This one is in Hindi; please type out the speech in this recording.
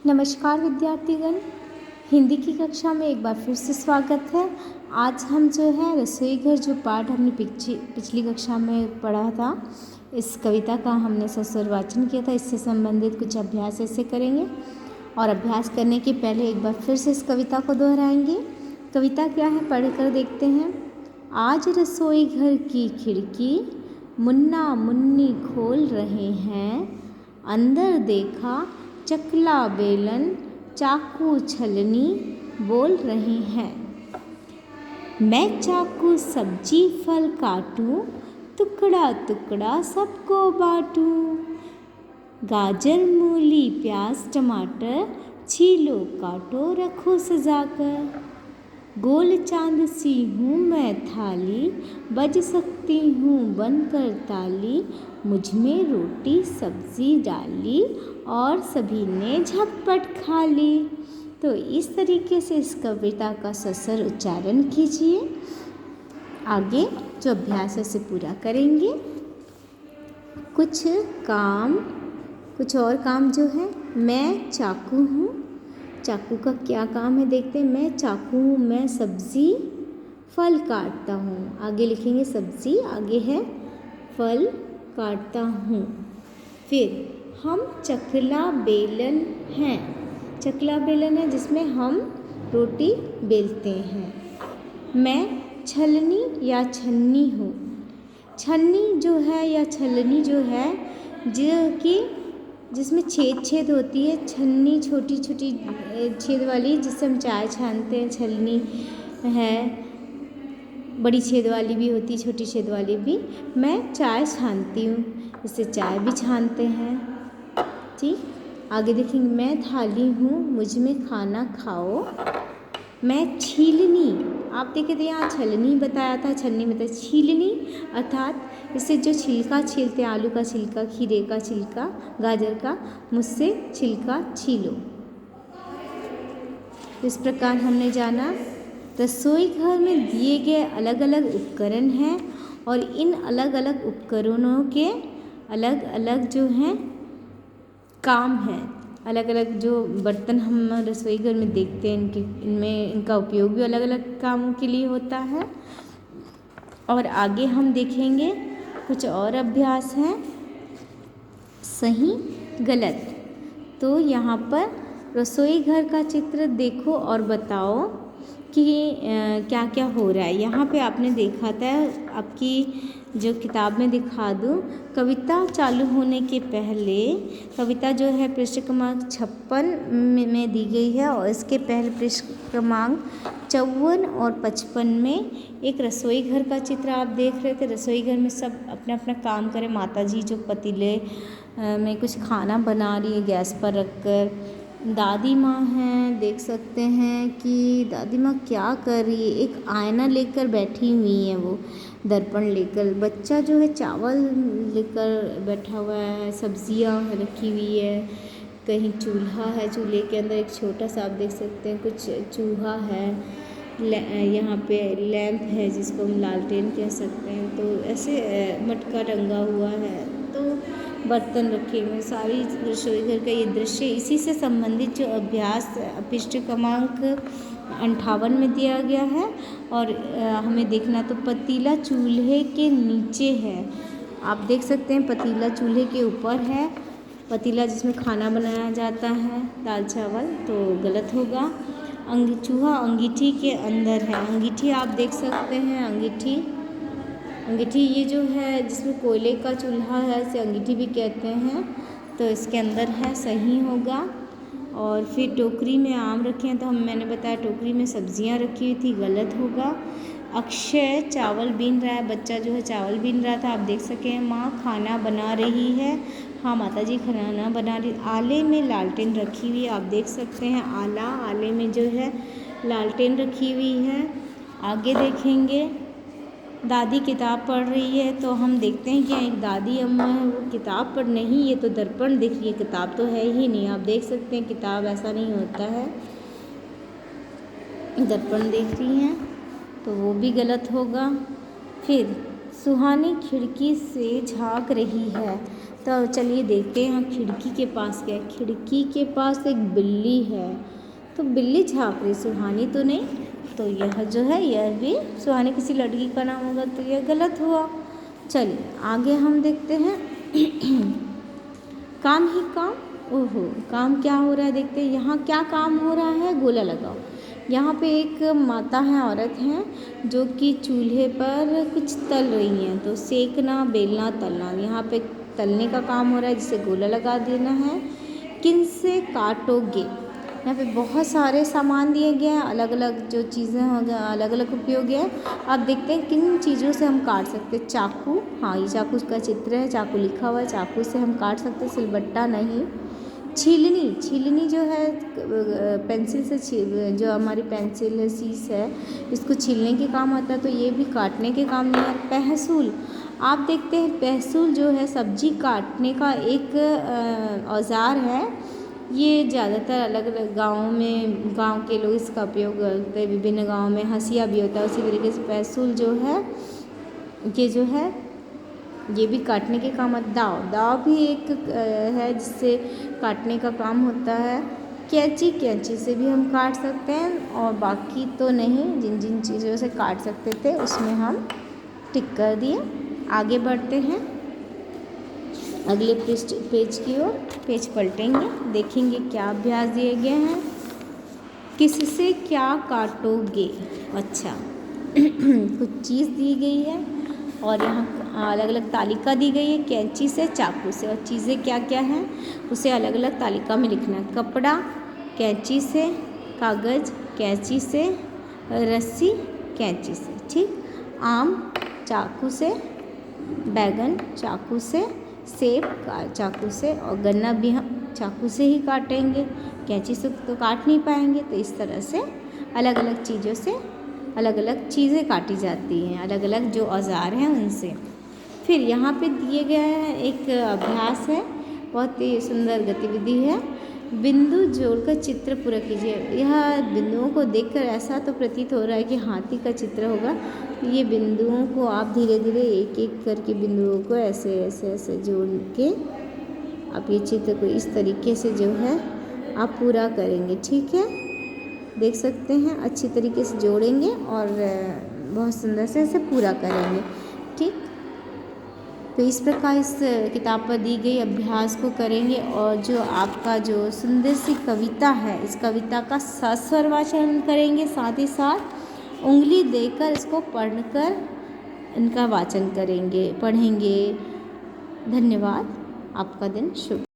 नमस्कार विद्यार्थीगण, हिंदी की कक्षा में एक बार फिर से स्वागत है। आज हम जो है रसोई घर जो पाठ हमने पिछली कक्षा में पढ़ा था, इस कविता का हमने सस्वर वाचन किया था। इससे संबंधित कुछ अभ्यास ऐसे करेंगे और अभ्यास करने के पहले एक बार फिर से इस कविता को दोहराएंगे। कविता क्या है, पढ़कर देखते हैं। आज रसोई घर की खिड़की मुन्ना मुन्नी खोल रहे हैं, अंदर देखा चकला बेलन चाकू छलनी बोल रहे हैं। मैं चाकू सब्जी फल काटूं, टुकड़ा टुकड़ा सबको बांटूं। गाजर मूली प्याज टमाटर छीलो काटो रखो सजाकर। गोल चांद सी हूँ मैं थाली, बज सकती हूँ बनकर ताली। मुझ में रोटी सब्जी डाली और सभी ने झटपट खा ली। तो इस तरीके से इस कविता का सस्वर उच्चारण कीजिए। आगे जो अभ्यास है उसे पूरा करेंगे। कुछ और काम जो है, मैं चाकू हूँ। चाकू का क्या काम है देखते हैं। मैं चाकू हूँ, मैं सब्ज़ी फल काटता हूँ। आगे लिखेंगे सब्ज़ी, आगे है फल काटता हूँ। फिर हम चकला बेलन हैं। चकला बेलन है जिसमें हम रोटी बेलते हैं। मैं छलनी या छन्नी हूँ। छन्नी जो है या छलनी जो है जो कि जिसमें छेद होती है। छन्नी छोटी छोटी छेद वाली जिससे हम चाय छानते हैं। छलनी है, बड़ी छेद वाली भी होती है, छोटी छेद वाली भी। मैं चाय छानती हूँ, इससे चाय भी छानते हैं। ठीक, आगे देखेंगे। मैं थाली हूँ, मुझ में खाना खाओ। मैं छीलनी, आप देखे थे यहाँ छलनी बताया था, छन्नी बताया। छीलनी अर्थात इससे जो छिलका छीलते हैं, आलू का छिलका, खीरे का छिलका, गाजर का, मुझसे छिलका छीलो। इस प्रकार हमने जाना रसोई घर में दिए गए अलग अलग उपकरण हैं और इन अलग अलग उपकरणों के अलग अलग जो हैं काम हैं। अलग अलग जो बर्तन हम रसोई घर में देखते हैं, इनका उपयोग भी अलग अलग कामों के लिए होता है। और आगे हम देखेंगे कुछ और अभ्यास हैं, सही गलत। तो यहाँ पर रसोई घर का चित्र देखो और बताओ कि क्या क्या हो रहा है। यहाँ पे आपने देखा था, आपकी जो किताब में दिखा दूँ, कविता चालू होने के पहले कविता जो है पृष्ठ क्रमांक 56 में दी गई है और इसके पहले पृष्ठ क्रमांक 54 और 55 में एक रसोई घर का चित्र आप देख रहे थे। रसोई घर में सब अपना अपना काम करें। माताजी जो पतीले में कुछ खाना बना रही है गैस पर रखकर। दादी माँ हैं, देख सकते हैं कि दादी माँ क्या कर रही है। एक आईना लेकर बैठी हुई है, वो दर्पण लेकर। बच्चा जो है चावल लेकर बैठा हुआ है, सब्जियां रखी हुई है। कहीं चूल्हा है, चूल्हे के अंदर एक छोटा सा आप देख सकते हैं कुछ चूहा है। यहाँ पे लैंप है जिसको हम लालटेन कह सकते हैं। तो ऐसे मटका टंगा हुआ है, तो बर्तन रखे हुए। सारी रसोई घर का ये दृश्य इसी से संबंधित जो अभ्यास पृष्ठ क्रमांक 58 में दिया गया है। और हमें देखना तो पतीला चूल्हे के नीचे है। आप देख सकते हैं पतीला चूल्हे के ऊपर है। पतीला जिसमें खाना बनाया जाता है, दाल चावल, तो गलत होगा। चूहा अंगीठी के अंदर है। अंगीठी आप देख सकते हैं, अंगीठी ये जो है जिसमें कोयले का चूल्हा है, इसे अंगीठी भी कहते हैं। तो इसके अंदर है, सही होगा। और फिर टोकरी में आम रखे हैं, तो मैंने बताया टोकरी में सब्जियां रखी हुई थी, गलत होगा। अक्षय चावल बीन रहा है, बच्चा जो है चावल बीन रहा था, आप देख सके हैं। माँ खाना बना रही है, हाँ माताजी खाना बना रही। आले में लालटेन रखी हुई है, आप देख सकते हैं। आले में जो है लालटेन रखी हुई है। आगे देखेंगे, दादी किताब पढ़ रही है, तो हम देखते हैं कि एक दादी अम्मा है, वो किताब पढ़ नहीं, ये तो दर्पण दिख रही है, किताब तो है ही नहीं। आप देख सकते हैं किताब ऐसा नहीं होता है, दर्पण देख रही हैं, तो वो भी गलत होगा। फिर सुहानी खिड़की से झांक रही है, तो चलिए देखते हैं। हम खिड़की के पास गए, खिड़की के पास एक बिल्ली है, तो बिल्ली झाँक रही, सुहानी तो नहीं, तो यह जो है यह भी सुहानी किसी लड़की का नाम होगा, तो यह गलत हुआ। चलिए आगे हम देखते हैं। काम ही काम, ओहो काम क्या हो रहा है देखते हैं। यहाँ क्या काम हो रहा है, गोला लगाओ। यहाँ पे एक माता है, औरत हैं जो कि चूल्हे पर कुछ तल रही हैं, तो सेकना बेलना तलना, यहाँ पे तलने का काम हो रहा है जिसे गोला लगा देना है। किन से काटोगे, यहाँ पे बहुत सारे सामान दिए गए हैं, अलग अलग जो चीज़ें हो गया, अलग अलग उपयोग है। अब देखते हैं किन चीज़ों से हम काट सकते हैं। चाकू, हाँ ये चाकू का चित्र है, चाकू लिखा हुआ है, चाकू से हम काट सकते हैं, सिलबट्टा नहीं। छीलनी, छीलनी जो है पेंसिल से जो हमारी पेंसिल है, शीश है, इसको छीलने के काम आता है, तो ये भी काटने के काम नहीं है। पहसूल, आप देखते हैं पहसूल जो है सब्जी काटने का एक औज़ार है। ये ज़्यादातर अलग अलग गाँवों में, गांव के लोग इसका उपयोग करते हैं। विभिन्न गाँवों में हंसिया भी होता है, उसी तरीके से पहसूल जो है ये जो है ये भी काटने के काम। दाव, दाव भी एक है जिससे काटने का काम होता है। कैंची, कैंची से भी हम काट सकते हैं, और बाकी तो नहीं, जिन जिन चीज़ों से काट सकते थे उसमें हम टिक कर दिए। आगे बढ़ते हैं अगले पेज की ओर। पेज पलटेंगे, देखेंगे क्या अभ्यास दिए गए हैं। किससे क्या काटोगे, अच्छा कुछ चीज़ दी गई है और यहाँ अलग अलग तालिका दी गई है, कैंची से, चाकू से, और चीज़ें क्या क्या हैं उसे अलग अलग तालिका में लिखना है। कपड़ा कैंची से, कागज़ कैंची से, रस्सी कैंची से, ठीक। आम चाकू से, बैगन चाकू से, सेब चाकू से, और गन्ना भी हम चाकू से ही काटेंगे, कैंची से तो काट नहीं पाएंगे। तो इस तरह से अलग अलग चीज़ों से अलग अलग चीज़ें काटी जाती हैं, अलग अलग जो औज़ार हैं उनसे। फिर यहाँ पे दिए गया है एक अभ्यास है, बहुत ही सुंदर गतिविधि है। बिंदु जोड़कर चित्र पूरा कीजिए। यह बिंदुओं को देखकर ऐसा तो प्रतीत हो रहा है कि हाथी का चित्र होगा। ये बिंदुओं को आप धीरे धीरे एक एक करके बिंदुओं को ऐसे ऐसे ऐसे जोड़ के आप ये चित्र को इस तरीके से जो है आप पूरा करेंगे, ठीक है। देख सकते हैं अच्छी तरीके से जोड़ेंगे और बहुत सुंदर से इसे पूरा करेंगे, ठीक। तो इस प्रकार इस किताब पर दी गई अभ्यास को करेंगे, और जो आपका जो सुंदर सी कविता है, इस कविता का सस्वर वाचन करेंगे, साथ ही साथ उंगली देकर इसको पढ़कर इनका वाचन करेंगे, पढ़ेंगे। धन्यवाद, आपका दिन शुभ।